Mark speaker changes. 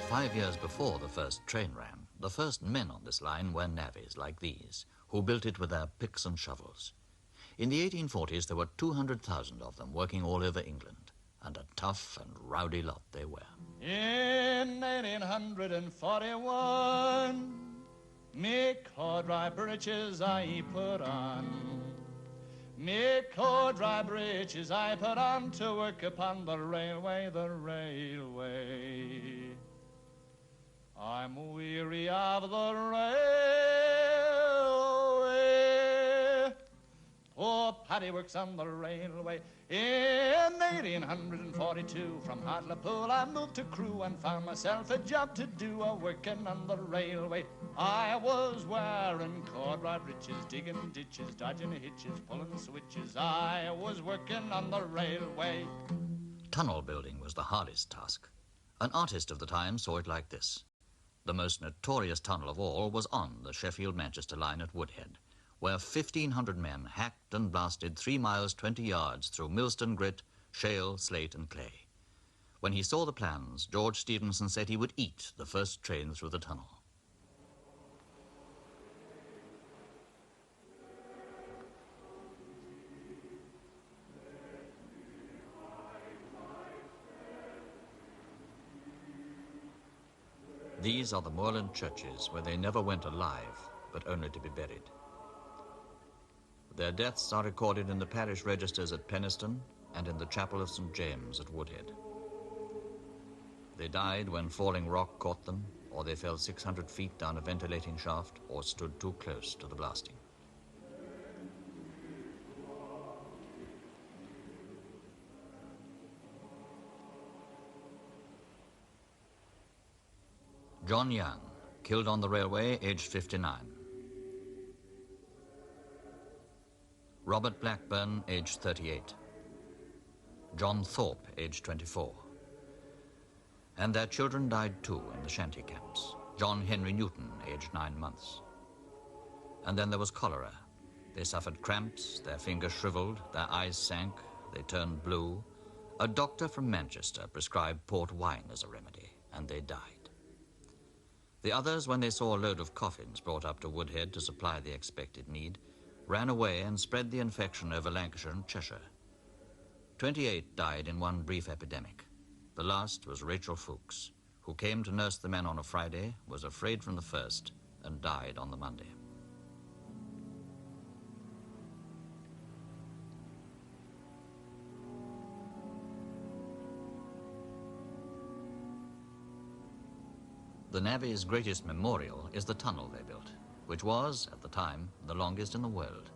Speaker 1: 5 years before the first train ran, the first men on this line were navvies like these, who built it with their picks and shovels. In the 1840s, there were 200,000 of them working all over England, and a tough and rowdy lot they were.
Speaker 2: In 1841, me corduroy breeches I put on. Me corduroy breeches I put on to work upon the railway, the railway. I'm weary of the railway. Poor Paddy works on the railway. In 1842, from Hartlepool, I moved to Crewe and found myself a job to do, working on the railway. I was wearing corduroy breeches, digging ditches, dodging hitches, pulling switches. I was working on the railway.
Speaker 1: Tunnel building was the hardest task. An artist of the time saw it like this. The most notorious tunnel of all was on the Sheffield-Manchester line at Woodhead, where 1,500 men hacked and blasted 3 miles 20 yards through millstone grit, shale, slate and clay. When he saw the plans, George Stephenson said he would eat the first train through the tunnel. These are the moorland churches where they never went alive, but only to be buried. Their deaths are recorded in the parish registers at Penistone and in the chapel of St. James at Woodhead. They died when falling rock caught them, or they fell 600 feet down a ventilating shaft, or stood too close to the blasting. John Young, killed on the railway, aged 59. Robert Blackburn, aged 38. John Thorpe, aged 24. And their children died too in the shanty camps. John Henry Newton, aged 9 months. And then there was cholera. They suffered cramps, their fingers shriveled, their eyes sank, they turned blue. A doctor from Manchester prescribed port wine as a remedy, and they died. The others, when they saw a load of coffins brought up to Woodhead to supply the expected need, ran away and spread the infection over Lancashire and Cheshire. 28 died in one brief epidemic. The last was Rachel Fuchs, who came to nurse the men on a Friday, was afraid from the first, and died on the Monday. The navvy's greatest memorial is the tunnel they built, which was, at the time, the longest in the world.